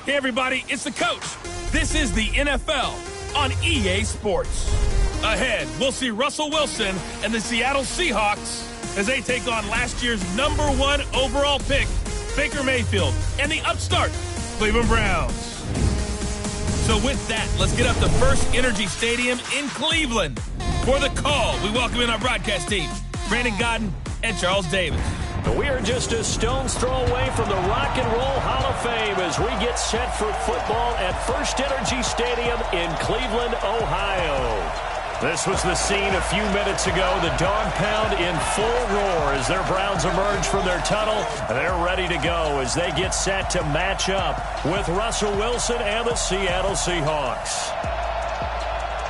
Hey, everybody, it's the coach. This is the NFL on EA Sports. Ahead, we'll see Russell Wilson and the Seattle Seahawks as they take on last year's #1 overall pick, Baker Mayfield, and the upstart Cleveland Browns. So with that, let's get up to First Energy Stadium in Cleveland. For the call, we welcome in our broadcast team, Brandon Godden and Charles Davis. We are just a stone's throw away from the Rock and Roll Hall of Fame as we get set for football at First Energy Stadium in Cleveland, Ohio. This was the scene a few minutes ago. The dog pound in full roar as their Browns emerge from their tunnel. They're ready to go as they get set to match up with Russell Wilson and the Seattle Seahawks.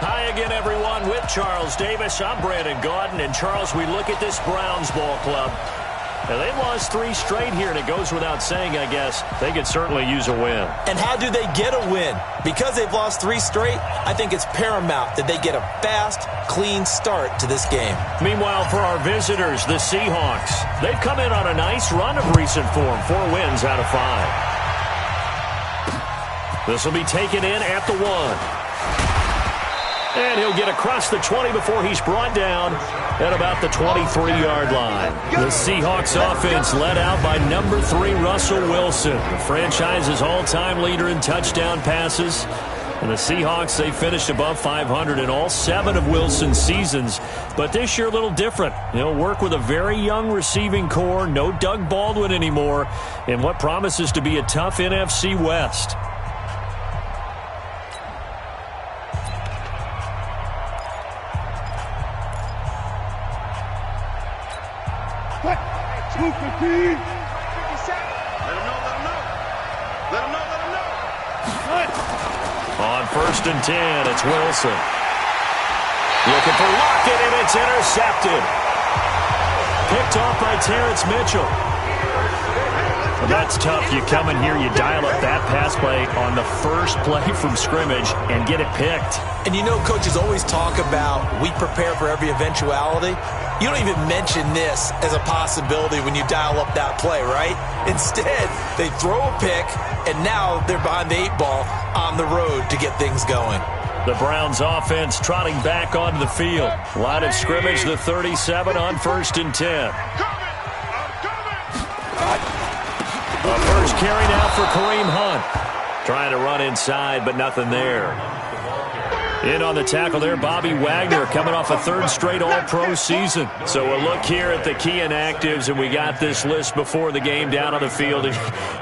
Hi again, everyone, with Charles Davis. I'm Brandon Gaudin. And, Charles, we look at this Browns ball club. Now, they've lost 3 straight here, and it goes without saying, I guess, they could certainly use a win. And how do they get a win? Because they've lost 3 straight, I think it's paramount that they get a fast, clean start to this game. Meanwhile, for our visitors, the Seahawks, they've come in on a nice run of recent form, 4 wins out of 5. This will be taken in at the 1. And he'll get across the 20 before he's brought down at about the 23-yard line. The Seahawks offense led out by number 3, Russell Wilson, the franchise's all-time leader in touchdown passes. And the Seahawks, they finished above 500 in all 7 of Wilson's seasons. But this year, a little different. They'll work with a very young receiving core, no Doug Baldwin anymore, in what promises to be a tough NFC West. On 1st and 10, it's Wilson. Looking for Lockett, and it's intercepted. Picked off by Terrence Mitchell. Well, that's tough. You come in here, you dial up that pass play on the first play from scrimmage and get it picked. And you know, coaches always talk about we prepare for every eventuality. You don't even mention this as a possibility when you dial up that play, right? Instead, they throw a pick, and now they're behind the 8 ball on the road to get things going. The Browns offense trotting back onto the field. Line of scrimmage, the 37 on 1st and 10. A first carry now for Kareem Hunt. Trying to run inside, but nothing there. In on the tackle there, Bobby Wagner, coming off a 3rd straight All-Pro season. So a look here at the key inactives, and we got this list before the game down on the field.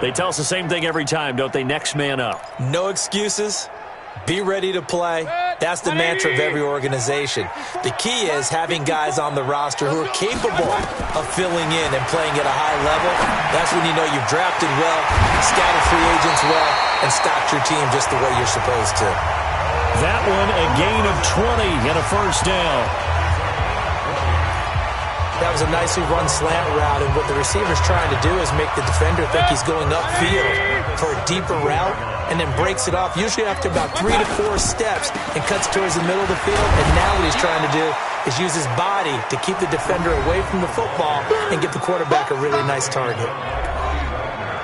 They tell us the same thing every time, don't they? Next man up. No excuses. Be ready to play. That's the mantra of every organization. The key is having guys on the roster who are capable of filling in and playing at a high level. That's when you know you've drafted well, scouted free agents well, and stocked your team just the way you're supposed to. That one, a gain of 20 and a first down. That was a nicely run slant route, and what the receiver's trying to do is make the defender think he's going upfield for a deeper route, and then breaks it off, usually after about 3 to 4 steps, and cuts towards the middle of the field. And now what he's trying to do is use his body to keep the defender away from the football and give the quarterback a really nice target.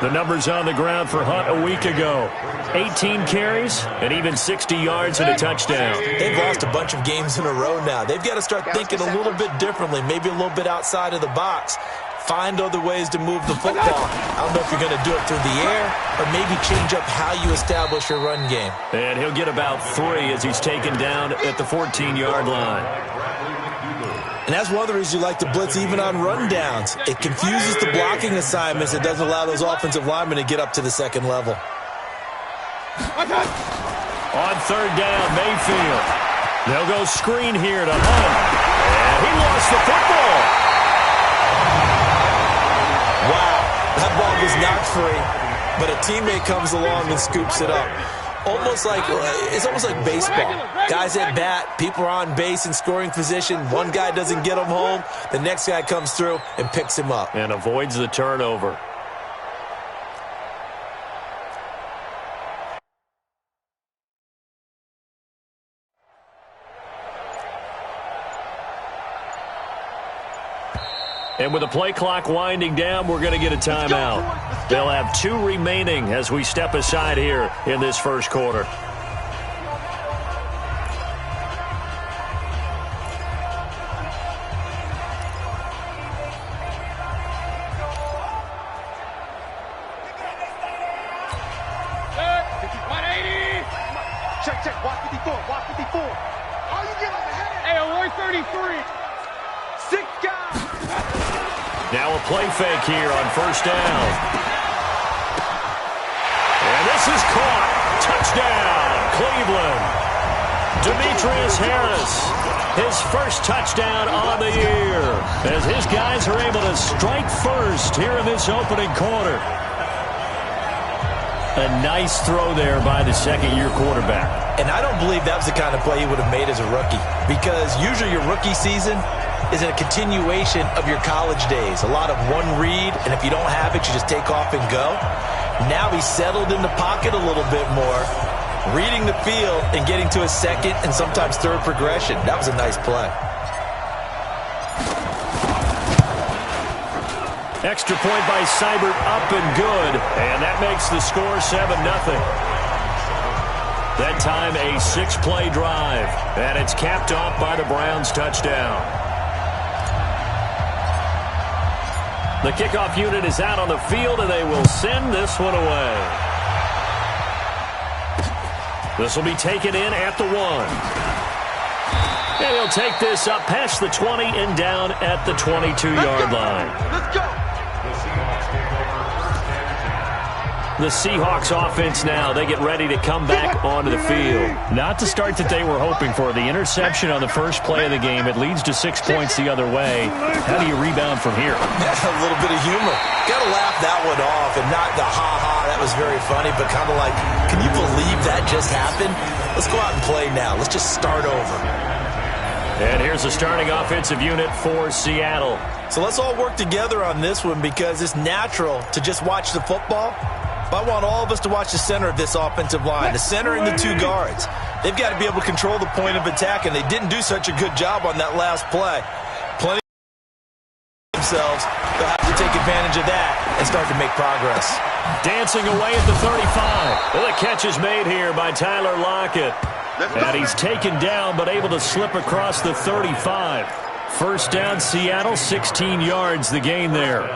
The numbers on the ground for Hunt a week ago. 18 carries and even 60 yards and a touchdown. They've lost a bunch of games in a row now. They've got to start thinking a little bit differently, maybe a little bit outside of the box. Find other ways to move the football. I don't know if you're going to do it through the air or maybe change up how you establish your run game. And he'll get about 3 as he's taken down at the 14-yard line. And that's one of the reasons you like to blitz even on run downs. It confuses the blocking assignments. It doesn't allow those offensive linemen to get up to the second level. On 3rd down, Mayfield. They'll go screen here to Hunt. And he lost the football. Wow, that ball was not free, but a teammate comes along and scoops it up. It's almost like baseball. Guys at bat, people are on base in scoring position. One guy doesn't get him home. The next guy comes through and picks him up. And avoids the turnover. And with the play clock winding down, we're going to get a timeout. They'll have 2 remaining as we step aside here in this first quarter. Check. Watch 54. Oh, you get on the head. Hey, Aloy 33. 6 guys. Now a play fake here on first down. And this is caught. Touchdown, Cleveland. Demetrius Harris, his first touchdown on the year, as his guys are able to strike first here in this opening quarter. A nice throw there by the second-year quarterback. And I don't believe that was the kind of play he would have made as a rookie, because usually your rookie season is a continuation of your college days. A lot of one read, and if you don't have it, you just take off and go. Now he's settled in the pocket a little bit more, reading the field and getting to a second and sometimes third progression. That was a nice play. Extra point by Seibert, up and good. And that makes the score 7-0. That time a 6-play drive. And it's capped off by the Browns' touchdown. The kickoff unit is out on the field, and they will send this one away. This will be taken in at the 1. And he'll take this up past the 20 and down at the 22-yard line. Let's go. The Seahawks offense now, they get ready to come back onto the field. Not the start that they were hoping for. The interception on the first play of the game, it leads to 6 points the other way. How do you rebound from here? A little bit of humor. Got to laugh that one off, and not the ha-ha, that was very funny, but kind of like, can you believe that just happened? Let's go out and play now. Let's just start over. And here's the starting offensive unit for Seattle. So let's all work together on this one, because it's natural to just watch the football. But I want all of us to watch the center of this offensive line, the center and the 2 guards. They've got to be able to control the point of attack, and they didn't do such a good job on that last play. Plenty of themselves, they'll have to take advantage of that and start to make progress. Dancing away at the 35. Well, the catch is made here by Tyler Lockett. And he's taken down, but able to slip across the 35. First down, Seattle, 16 yards, the gain there.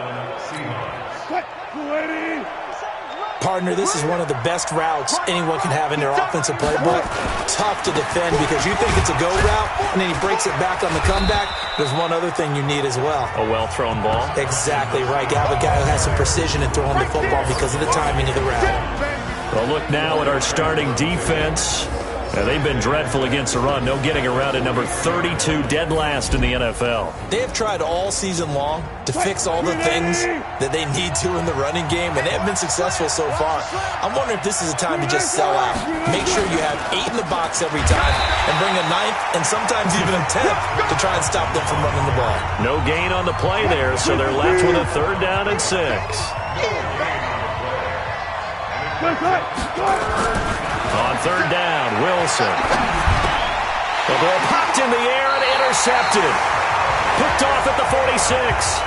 Partner, this is one of the best routes anyone can have in their offensive playbook. Tough to defend because you think it's a go route, and then he breaks it back on the comeback. There's one other thing you need as well. A well-thrown ball. Exactly right. You have a guy who has some precision in throwing the football because of the timing of the route. Well, look now at our starting defense. They've been dreadful against the run. No getting around at number 32, dead last in the NFL. They have tried all season long to fix all the things that they need to in the running game, and they have been successful so far. I'm wondering if this is a time to just sell out. Make sure you have 8 in the box every time and bring a 9th and sometimes even a 10th to try and stop them from running the ball. No gain on the play there, so they're left with a 3rd down and 6. On 3rd down, Wilson. The ball popped in the air and intercepted. Picked off at the 46.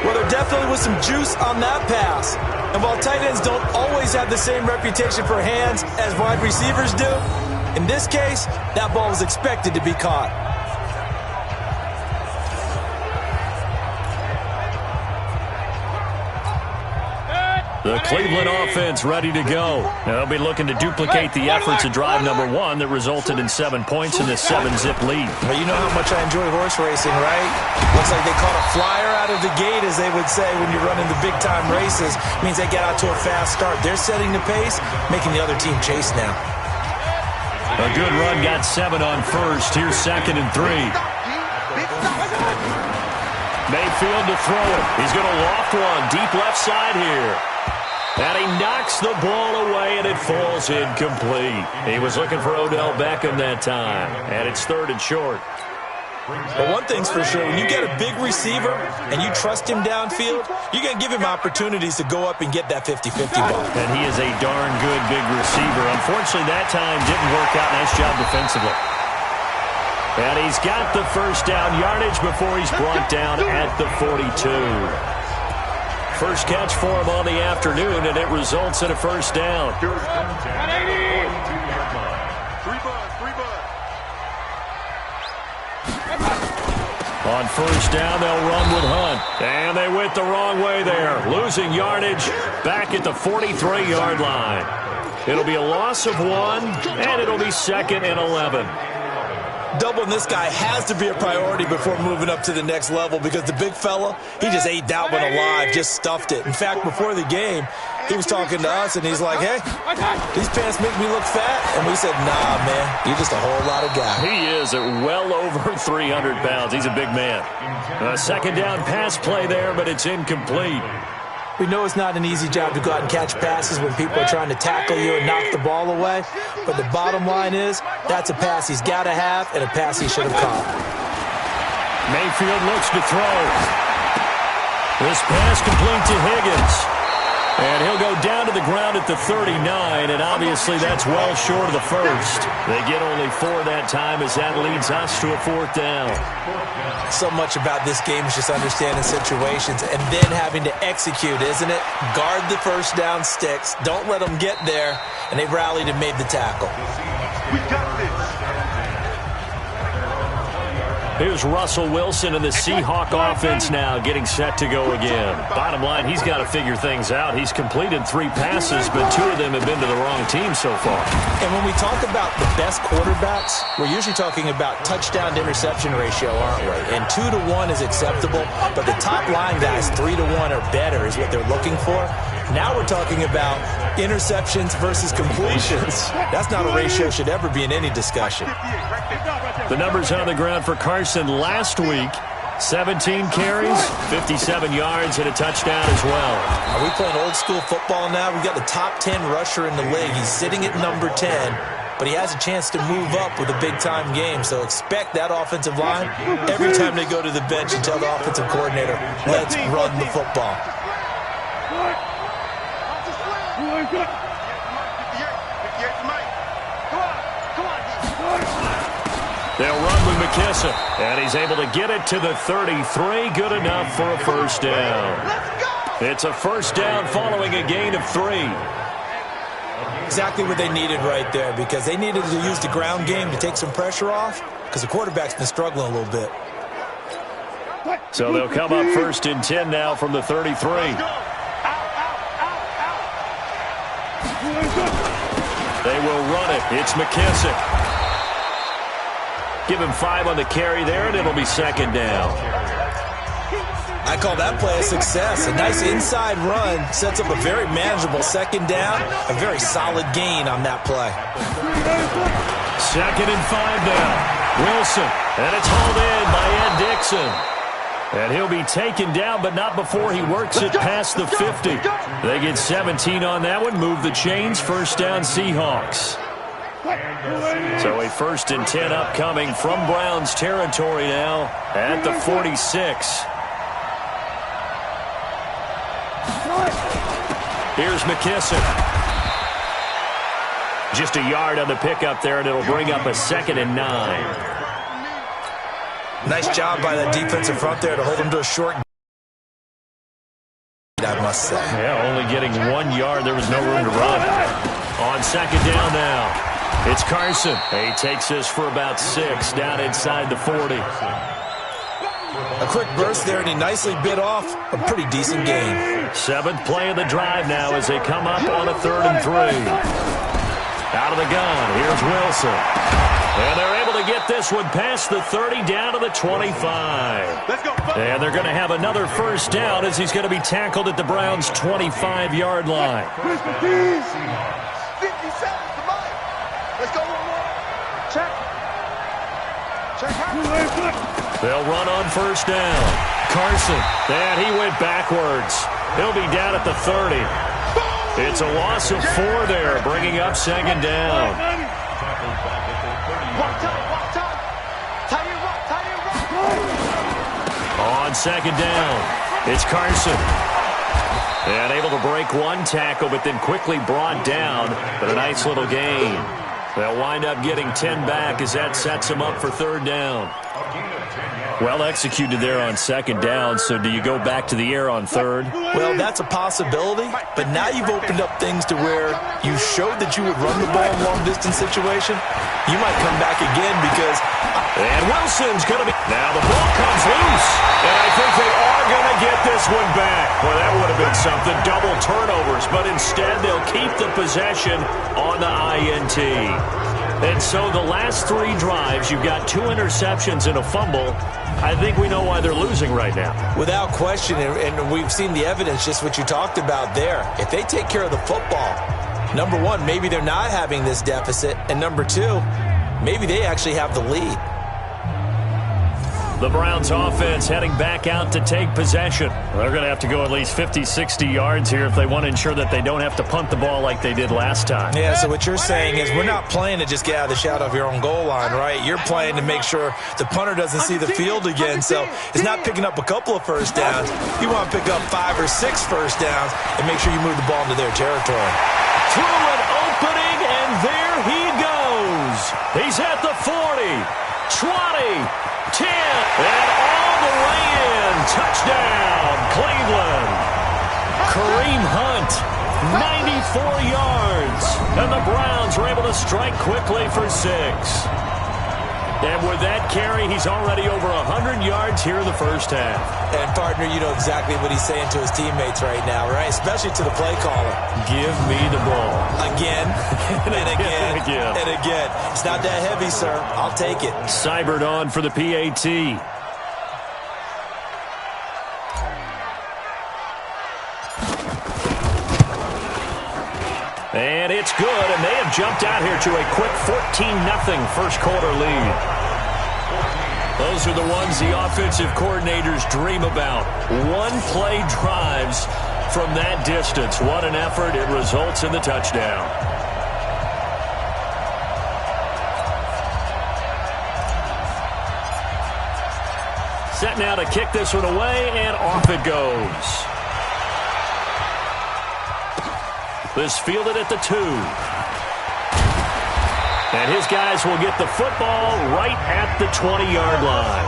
Well, there definitely was some juice on that pass. And while tight ends don't always have the same reputation for hands as wide receivers do, in this case, that ball was expected to be caught. The Cleveland offense ready to go. Now they'll be looking to duplicate the efforts of drive number 1 that resulted in 7 points in this 7-zip lead. Well, you know how much I enjoy horse racing, right? Looks like they caught a flyer out of the gate, as they would say when you're running the big-time races. Means they get out to a fast start. They're setting the pace, making the other team chase now. A good run got 7 on first. Here's 2nd and 3. Mayfield to throw it. He's going to loft one deep left side here. And he knocks the ball away, and it falls incomplete. He was looking for Odell Beckham that time, and it's 3rd and short. But one thing's for sure, when you get a big receiver and you trust him downfield, you're going to give him opportunities to go up and get that 50-50 ball. And he is a darn good big receiver. Unfortunately, that time didn't work out. Nice job defensively. And he's got the first down yardage before he's brought down at the 42. First catch for him on the afternoon, and it results in a first down. On first down, they'll run with Hunt. And they went the wrong way there. Losing yardage back at the 43-yard line. It'll be a loss of 1, and it'll be 2nd and 11. Doubling this guy has to be a priority before moving up to the next level because the big fella, he just ate that one alive, just stuffed it. In fact, before the game, he was talking to us, and he's like, hey, these pants make me look fat. And we said, nah, man, you're just a whole lot of guy. He is at well over 300 pounds. He's a big man. A second down pass play there, but it's incomplete. We know it's not an easy job to go out and catch passes when people are trying to tackle you and knock the ball away. But the bottom line is, that's a pass he's got to have and a pass he should have caught. Mayfield looks to throw. This pass complete to Higgins. And he'll go down to the ground at the 39, and obviously that's well short of the first. They get only 4 that time as that leads us to a 4th down. So much about this game is just understanding situations and then having to execute, isn't it? Guard the first down sticks. Don't let them get there, and they've rallied and made the tackle. We got this. Here's Russell Wilson and the Seahawk offense now getting set to go again. Bottom line, he's got to figure things out. He's completed 3 passes, but 2 of them have been to the wrong team so far. And when we talk about the best quarterbacks, we're usually talking about touchdown to interception ratio, aren't we? And 2 to 1 is acceptable, but the top line guys, 3 to 1 or better is what they're looking for. Now we're talking about interceptions versus completions. That's not a ratio should ever be in any discussion. The numbers on the ground for Carson last week. 17 carries, 57 yards, and a touchdown as well. Are we playing old school football now? We've got the top 10 rusher in the league. He's sitting at number 10, but he has a chance to move up with a big-time game. So expect that offensive line every time they go to the bench and tell the offensive coordinator, let's run the football. They'll run with McKissick, and he's able to get it to the 33. Good enough for a first down. It's a first down following a gain of 3. Exactly what they needed right there, because they needed to use the ground game to take some pressure off, because the quarterback's been struggling a little bit. So they'll come up 1st and 10 now from the 33. They will run it. It's McKissick. Give him 5 on the carry there, and it'll be 2nd down. I call that play a success. A nice inside run sets up a very manageable 2nd down, a very solid gain on that play. 2nd and 5 now. Wilson, and it's hauled in by Ed Dixon. And he'll be taken down, but not before he works it past the 50. They get 17 on that one, move the chains, first down Seahawks. So a 1st and 10 upcoming from Browns territory now at the 46. Here's McKissick. Just a yard on the pickup there, and it'll bring up a 2nd and 9. Nice job by that defensive front there to hold him to a short, I must say. Yeah, only getting 1 yard. There was no room to run. On 2nd down now. It's Carson. He takes this for about 6 down inside the 40. A quick burst there, and he nicely bit off a pretty decent gain. 7th play of the drive now as they come up on a 3rd and 3. Out of the gun, here's Wilson. And they're able to get this one past the 30 down to the 25. Let's go. And they're going to have another first down as he's going to be tackled at the Browns' 25-yard line. 57, come on. Let's go one more. Check. They'll run on first down. Carson, and he went backwards. He'll be down at the 30. It's a loss of 4 there, bringing up 2nd down. On 2nd down, it's Carson. And able to break 1 tackle, but then quickly brought down, but a nice little gain. They'll wind up getting 10 back as that sets them up for third down. Well executed there on second down, so do you go back to the air on third? Well, that's a possibility, but now you've opened up things to where you showed that you would run the ball in long-distance situation. You might come back again because... And Wilson's going to be... Now the ball comes loose, and I think they are going to get this one back. Well, that would have been something, double turnovers, but instead they'll keep the possession on the INT. And so the last 3 drives, you've got 2 interceptions and a fumble. I think we know why they're losing right now. Without question, and we've seen the evidence, just what you talked about there. If they take care of the football, number one, maybe they're not having this deficit, and number 2, maybe they actually have the lead. The Browns offense heading back out to take possession. They're going to have to go at least 50, 60 yards here if they want to ensure that they don't have to punt the ball like they did last time. Yeah, so what you're saying is we're not playing to just get out of the shadow of your own goal line, right? You're playing to make sure the punter doesn't see the field again. So it's not picking up a couple of first downs. You want to pick up 5 or 6 first downs and make sure you move the ball into their territory. Through an opening, and there he goes. He's at the 40, 20, 10, and all the way in. Touchdown, Cleveland. Kareem Hunt, 94 yards. And the Browns are able to strike quickly for 6. And with that carry, he's already over 100 yards here in the first half. And, partner, you know exactly what he's saying to his teammates right now, right? Especially to the play caller. Give me the ball. Again, and again, and again. It's not that heavy, sir. I'll take it. Seibert on for the PAT. And it's good, and they have jumped out here to a quick 14-0 first quarter lead. Those are the ones the offensive coordinators dream about. One-play drives from that distance. What an effort. It results in the touchdown. Set now to kick this one away, and off it goes. This fielded at the 2. And his guys will get the football right at the 20-yard line.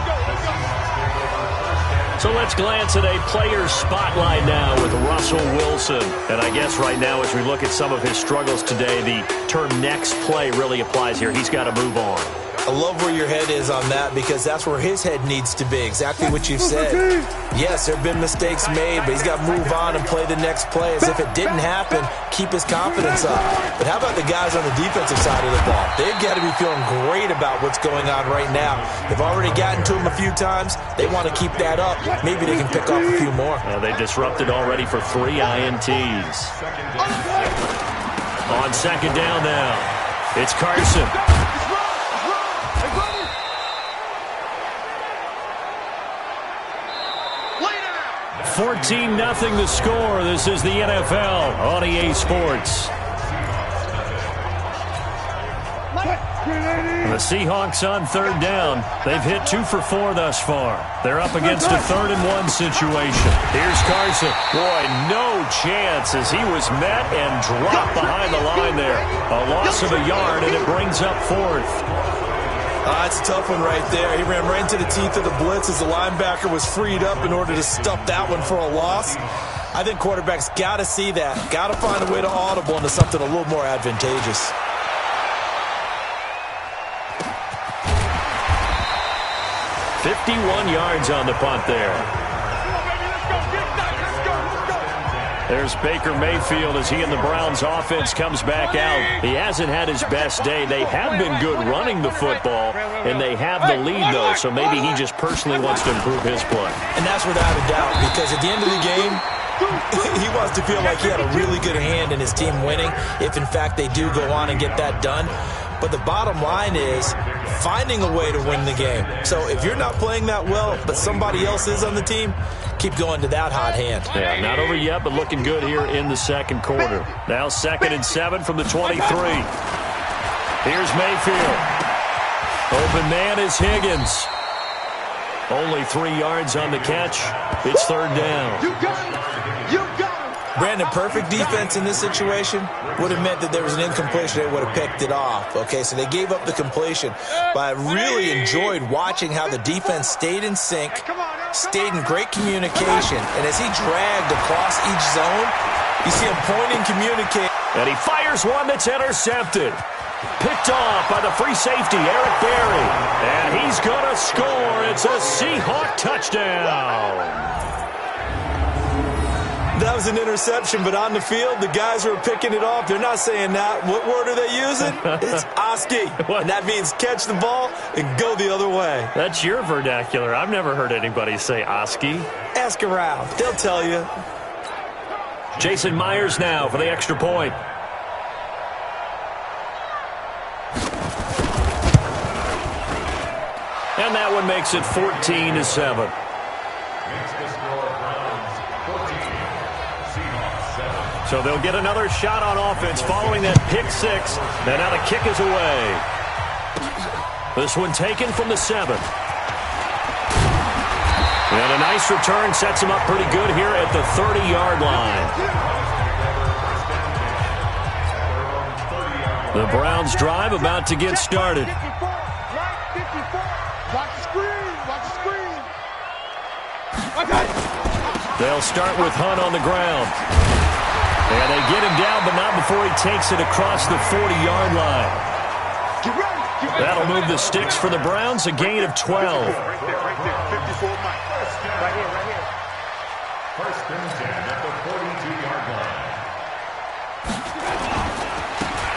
So let's glance at a player's spotlight now with Russell Wilson. And I guess right now as we look at some of his struggles today, the term next play really applies here. He's got to move on. I love where your head is on that because that's where his head needs to be, exactly what you've said. Yes, there have been mistakes made, but he's got to move on and play the next play as if it didn't happen, keep his confidence up. But how about the guys on the defensive side of the ball? They've got to be feeling great about what's going on right now. They've already gotten to him a few times. They want to keep that up. Maybe they can pick off a few more. They disrupted already for 3 INTs. On second down now, it's Carson. 14-0 the score. This is the NFL on EA Sports. The Seahawks on third down. They've hit 2 for 4 thus far. They're up against a 3rd and 1 situation. Here's Carson. Boy, no chance as he was met and dropped behind the line there. A loss of a yard, and it brings up 4th. It's a tough one right there. He ran right into the teeth of the blitz as the linebacker was freed up in order to stuff that one for a loss. I think quarterbacks got to see that. Got to find a way to audible into something a little more advantageous. .51 yards on the punt there. There's Baker Mayfield as he and the Browns offense comes back out. He hasn't had his best day. They have been good running the football, and they have the lead, though, so maybe he just personally wants to improve his play. And that's without a doubt, because at the end of the game, he wants to feel like he had a really good hand in his team winning, if in fact they do go on and get that done. But the bottom line is finding a way to win the game. So if you're not playing that well, but somebody else is on the team, keep going to that hot hand. Yeah, not over yet, but looking good here in the second quarter. Now 2nd and 7 from the 23. Here's Mayfield. Open man is Higgins. Only 3 yards on the catch. It's 3rd down. You got him. You got him. Brandon, perfect defense in this situation would have meant that there was an incompletion. They would have picked it off. Okay, so they gave up the completion. But I really enjoyed watching how the defense stayed in sync, stayed in great communication. And as he dragged across each zone, you see him pointing, communicating. And he fires one that's intercepted. Picked off by the free safety, Eric Berry. And he's going to score. It's a Seahawk touchdown. That was an interception, but on the field, the guys who are picking it off, they're not saying that. What word are they using? It's Oski. And that means catch the ball and go the other way. That's your vernacular. I've never heard anybody say Oski. Ask around. They'll tell you. Jason Myers now for the extra point. And that one makes it 14-7. So they'll get another shot on offense following that pick six. And now the kick is away. This one taken from the 7. And a nice return sets him up pretty good here at the 30-yard line. The Browns drive about to get started. Watch the screen. Watch the screen. They'll start with Hunt on the ground. And they get him down, but not before he takes it across the 40-yard line. That'll move the sticks for the Browns, a gain of 12. Right there, 54 Mike. Right here. First and 10 at the 42-yard line.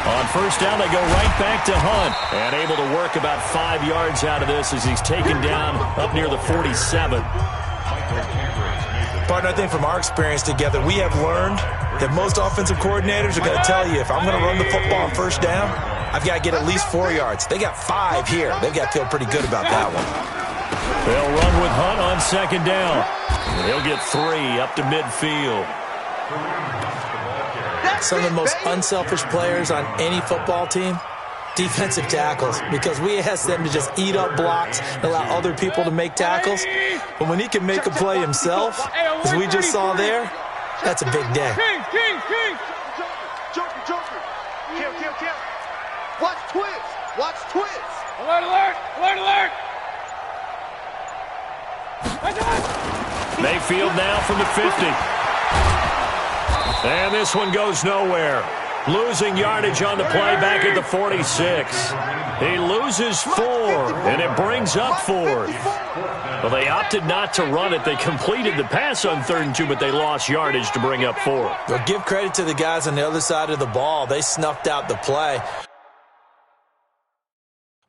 On first down, they go right back to Hunt. And able to work about 5 yards out of this as he's taken down up near the 47. Partner, I think from our experience together, we have learned that most offensive coordinators are going to tell you, if I'm going to run the football on first down, I've got to get at least 4 yards. They got 5 here. They've got to feel pretty good about that one. They'll run with Hunt on second down. And he'll get 3 up to midfield. Some of the most unselfish players on any football team, defensive tackles, because we ask them to just eat up blocks and allow other people to make tackles. But when he can make a play himself, as we just saw there, that's a big day. King. Joker. Kill. Watch twist. Alert. Mayfield now from the 50. And this one goes nowhere. Losing yardage on the play back at the 46. He loses 4, and it brings up 4th. Well, they opted not to run it. They completed the pass on 3rd and 2, but they lost yardage to bring up 4. Well, give credit to the guys on the other side of the ball. They snuffed out the play.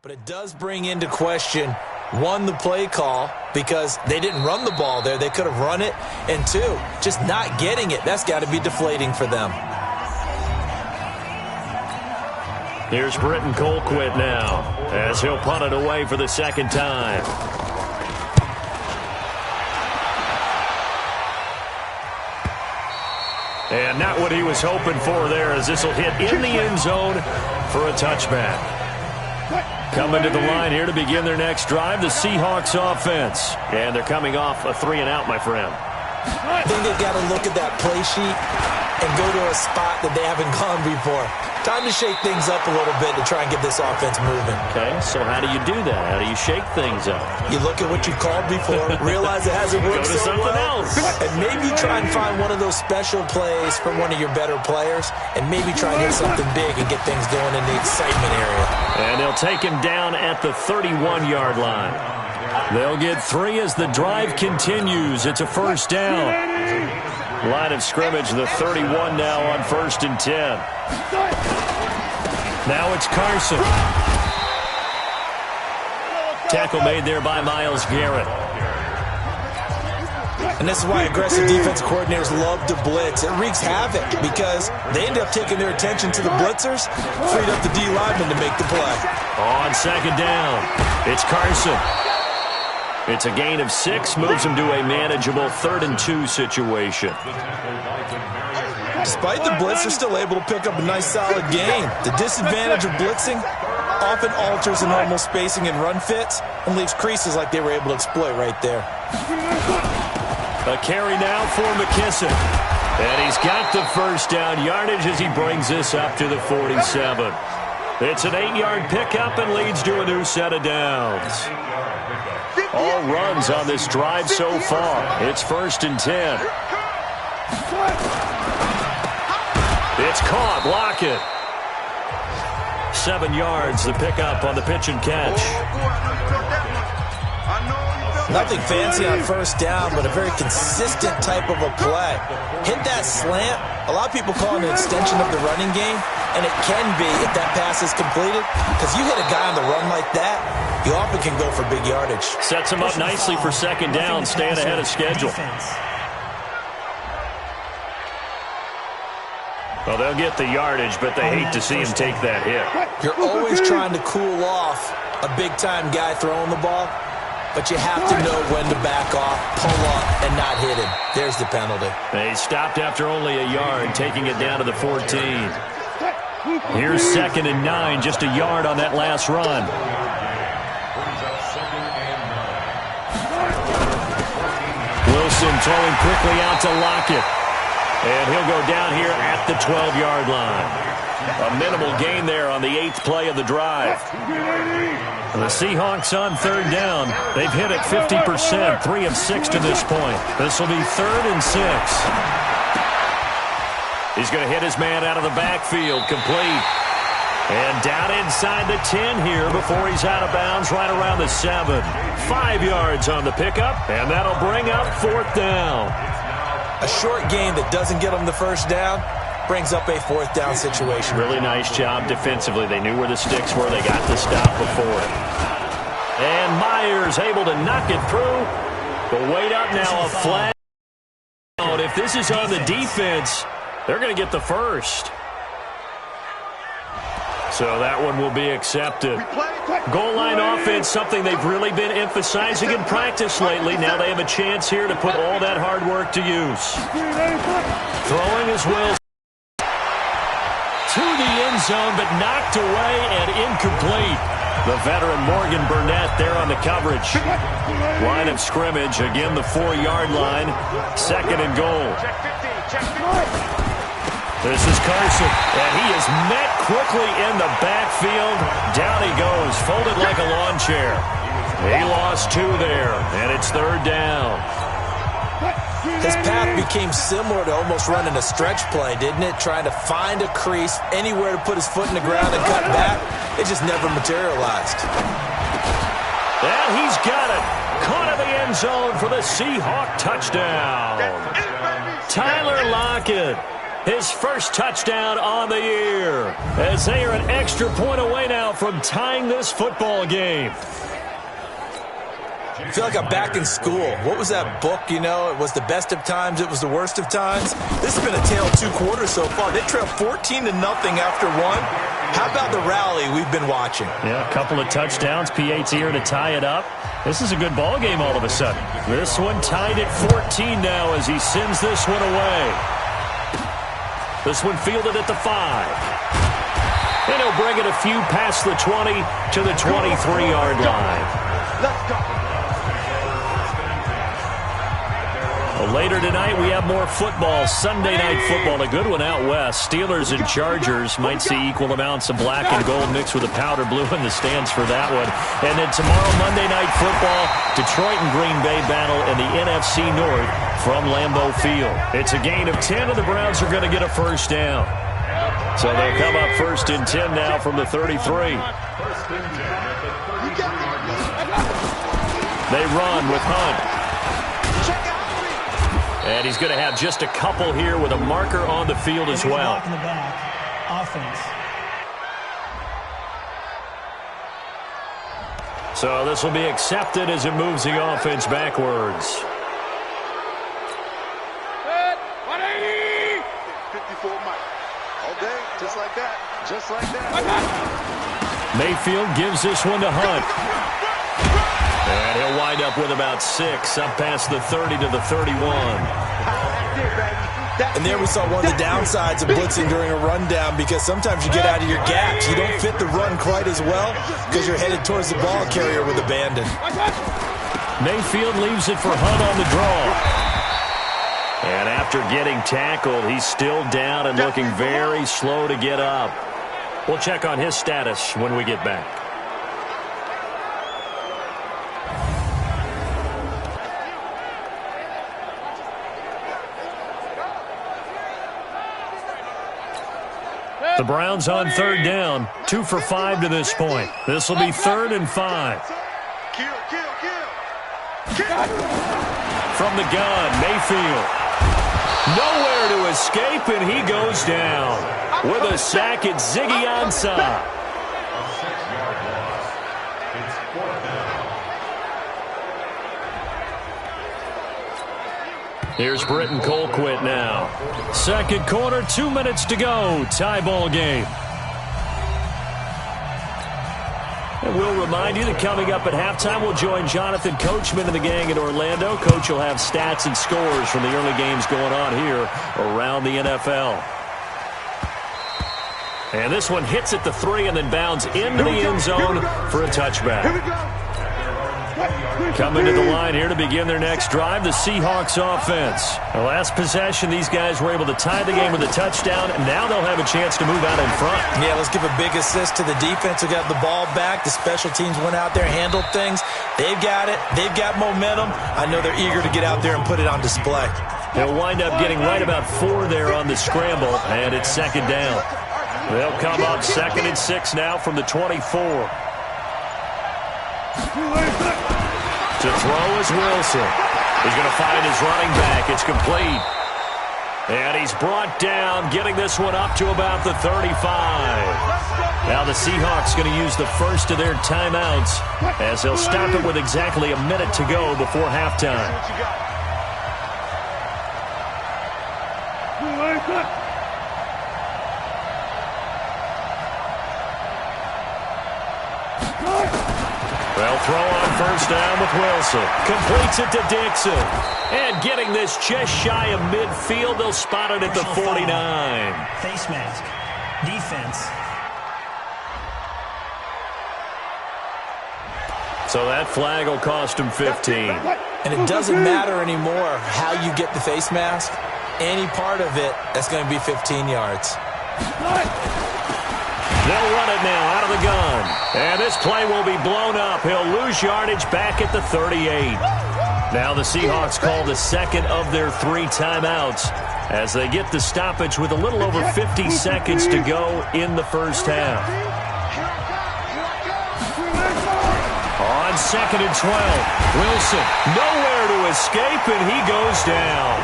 But it does bring into question, 1, the play call, because they didn't run the ball there. They could have run it. And 2, just not getting it. That's got to be deflating for them. Here's Britton Colquitt now, as he'll punt it away for the second time. And not what he was hoping for there, as this will hit in the end zone for a touchback. Coming to the line here to begin their next drive, the Seahawks offense. And they're coming off a 3-and-out, my friend. I think they've got to look at that play sheet and go to a spot that they haven't gone before. Time to shake things up a little bit to try and get this offense moving. Okay, so how do you do that? How do you shake things up? You look at what you called before, realize it hasn't worked Go to so something well, else. and maybe try and find one of those special plays from one of your better players, and maybe try and hit something big and get things going in the excitement area. And they'll take him down at the 31-yard line. They'll get 3 as the drive continues. It's a first down. Line of scrimmage, the 31 now on 1st and 10. Now it's Carson. Tackle made there by Myles Garrett. And this is why aggressive defensive coordinators love to blitz. It wreaks havoc because they end up taking their attention to the blitzers, freed up the D lineman to make the play. On second down, it's Carson. It's a gain of 6, moves him to a manageable 3rd and 2 situation. Despite the blitz, they're still able to pick up a nice solid gain. The disadvantage of blitzing often alters the normal spacing and run fits and leaves creases like they were able to exploit right there. A carry now for McKissick. And he's got the first down yardage as he brings this up to the 47. It's an 8-yard pickup and leads to a new set of downs. All runs on this drive so far. It's 1st and 10. It's caught. Lockett. 7 yards, the pickup on the pitch and catch. Nothing fancy on first down, but a very consistent type of a play. Hit that slant. A lot of people call it an extension of the running game, and it can be if that pass is completed, because you hit a guy on the run like that, you often can go for big yardage. Sets him up nicely for second down, staying ahead of schedule. Well, they'll get the yardage, but they hate to see him take that hit. You're always trying to cool off a big-time guy throwing the ball, but you have to know when to back off, pull up, and not hit him. There's the penalty. They stopped after only a yard, taking it down to the 14. Here's 2nd and 9, just a yard on that last run. Wilson throwing quickly out to Lockett. And he'll go down here at the 12-yard line. A minimal gain there on the 8th play of the drive. The Seahawks on 3rd down. They've hit it 50%, 3 of 6 to this point. This will be 3rd and 6. He's going to hit his man out of the backfield, complete. And down inside the 10 here before he's out of bounds right around the 7. 5 yards on the pickup, and that'll bring up 4th down. A short gain that doesn't get them the first down brings up a 4th down situation. Really nice job defensively. They knew where the sticks were. They got the stop before it. And Myers able to knock it through. But wait up now, a flag. If this is on the defense, they're going to get the first. So that one will be accepted. Goal line offense, something they've really been emphasizing in practice lately. Now they have a chance here to put all that hard work to use. Throwing as well to the end zone, but knocked away and incomplete. The veteran Morgan Burnett there on the coverage. Line of scrimmage, again the 4-yard line. 2nd and goal. This is Carson, and he is met quickly in the backfield. Down he goes, folded like a lawn chair. He lost 2 there, and it's 3rd down. His path became similar to almost running a stretch play, didn't it? Trying to find a crease, anywhere to put his foot in the ground and cut back. It just never materialized. And he's got it. Caught in the end zone for the Seahawk touchdown. Tyler Lockett. His first touchdown on the year, as they are an extra point away now from tying this football game. I feel like I'm back in school. What was that book, you know? It was the best of times, it was the worst of times. This has been a tale of 2 quarters so far. They trailed 14-0 after 1. How about the rally we've been watching? Yeah, a couple of touchdowns. P8's here to tie it up. This is a good ball game all of a sudden. This one tied at 14 now as he sends this one away. This one fielded at the 5. And he'll bring it a few past the 20 to the 23-yard line. Let's go. Well, later tonight, we have more football. Sunday night football, a good one out west. Steelers and Chargers might see equal amounts of black and gold mixed with a powder blue in the stands for that one. And then tomorrow, Monday night football, Detroit and Green Bay battle in the NFC North from Lambeau Field. It's a gain of 10, and the Browns are going to get a first down. So they'll come up 1st and 10 now from the 33. They run with Hunt. And he's going to have just a couple here with a marker on the field as well. In the back. Offense. So this will be accepted as it moves the offense backwards. 180! 54 Mike. All day, just like that. Just like that. Mayfield gives this one to Hunt. And he'll wind up with about 6 up past the 30 to the 31. And there we saw one of the downsides of blitzing during a rundown, because sometimes you get out of your gaps. You don't fit the run quite as well because you're headed towards the ball carrier with abandon. Mayfield leaves it for Hunt on the draw. And after After getting tackled, he's still down and looking very slow to get up. We'll check on his status when we get back. The Browns on 3rd down, 2 for 5 to this point. This will be 3rd and 5. From the gun, Mayfield. Nowhere to escape, and he goes down. With a sack, it's Ziggy Ansah. Here's Britton Colquitt now. Second quarter, 2 minutes to go. Tie ball game. And we'll remind you that coming up at halftime, we'll join Jonathan Coachman and the gang in Orlando. Coach will have stats and scores from the early games going on here around the NFL. And this one hits at the 3 and then bounds into the end zone for a touchback. Coming to the line here to begin their next drive, the Seahawks offense. The last possession, these guys were able to tie the game with a touchdown, and now they'll have a chance to move out in front. Yeah, let's give a big assist to the defense who got the ball back. The special teams went out there, handled things. They've got it. They've got momentum. I know they're eager to get out there and put it on display. They'll wind up getting right about 4 there on the scramble, and it's 2nd down. They'll come up 2nd and 6 now from the 24. To throw is Wilson. He's going to find his running back. It's complete. And he's brought down, getting this one up to about the 35. Now the Seahawks going to use the first of their timeouts as they'll stop it with exactly a minute to go before halftime. They'll throw on first down with Wilson. Completes it to Dixon. And getting this just shy of midfield, they'll spot it at the 49. Face mask. Defense. So that flag will cost him 15. And it doesn't matter anymore how you get the face mask. Any part of it, that's going to be 15 yards. They'll run it now out of the gun. And this play will be blown up. He'll lose yardage back at the 38. Now the Seahawks call the second of their 3 timeouts as they get the stoppage with a little over 50 seconds to go in the first half. On 2nd and 12, Wilson nowhere to escape, and he goes down.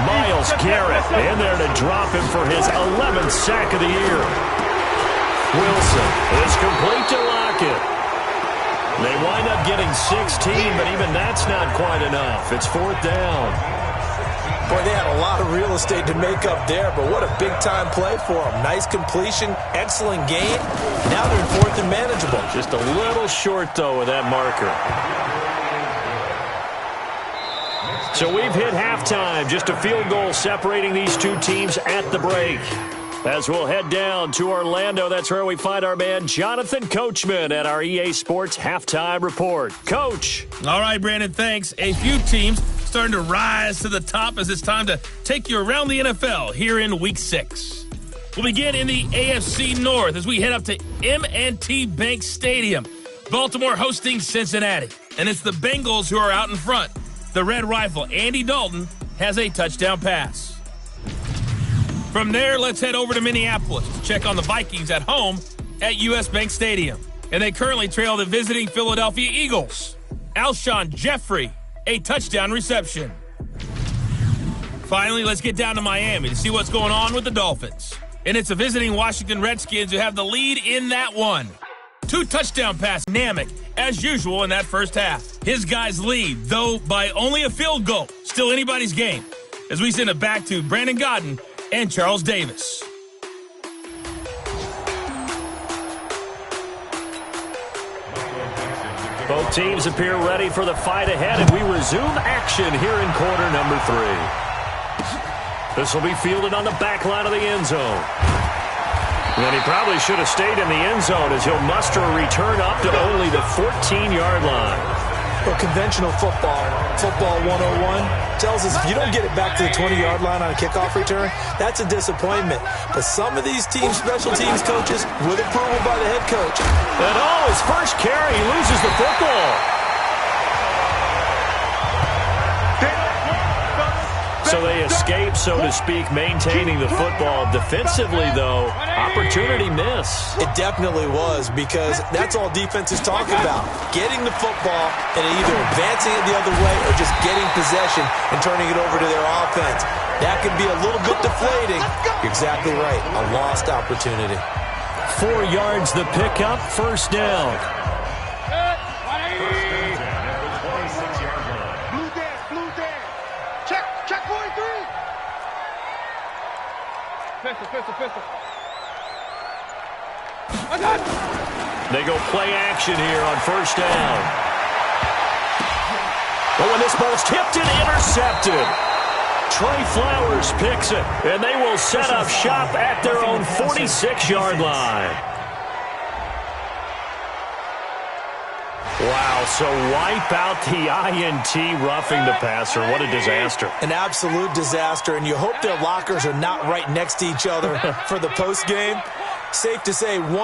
Myles Garrett in there to drop him for his 11th sack of the year. Wilson is complete to Lockett. They wind up getting 16, but even that's not quite enough. It's 4th down. Boy, they had a lot of real estate to make up there, but what a big-time play for them. Nice completion, excellent gain. Now they're in 4th and manageable. Just a little short, though, with that marker. So we've hit halftime. Just a field goal separating these two teams at the break. As we'll head down to Orlando, that's where we find our man Jonathan Coachman at our EA Sports Halftime Report. Coach. All right, Brandon, thanks. A few teams starting to rise to the top as it's time to take you around the NFL here in Week 6. We'll begin in the AFC North as we head up to M&T Bank Stadium. Baltimore hosting Cincinnati, and it's the Bengals who are out in front. The Red Rifle, Andy Dalton, has a touchdown pass. From there, let's head over to Minneapolis to check on the Vikings at home at US Bank Stadium. And they currently trail the visiting Philadelphia Eagles. Alshon Jeffrey, a touchdown reception. Finally, let's get down to Miami to see what's going on with the Dolphins. And it's the visiting Washington Redskins who have the lead in that one. 2 touchdown passes, dynamic, as usual in that first half. His guys lead, though by only a field goal. Still anybody's game. As we send it back to Brandon Godden and Charles Davis. Both teams appear ready for the fight ahead, and we resume action here in quarter number 3. This will be fielded on the back line of the end zone. And he probably should have stayed in the end zone as he'll muster a return up to only the 14-yard line. Well, conventional football Football 101 tells us if you don't get it back to the 20-yard line on a kickoff return, that's a disappointment. But some of these team special teams coaches, with approval by the head coach. And his first carry, he loses the football. So they escape, so to speak, maintaining the football. Defensively, though, opportunity miss. It definitely was, because that's all defenses talk about. Getting the football and either advancing it the other way or just getting possession and turning it over to their offense. That can be a little bit deflating. You're exactly right. A lost opportunity. 4 yards the pickup, first down. Pistol. They go play action here on first down. But when this ball's tipped and intercepted, Trey Flowers picks it, and they will set up shop at their own 46-yard line. Wow, so wipe out the INT, roughing the passer. What a disaster. An absolute disaster, and you hope their lockers are not right next to each other for the post game. Safe to say, one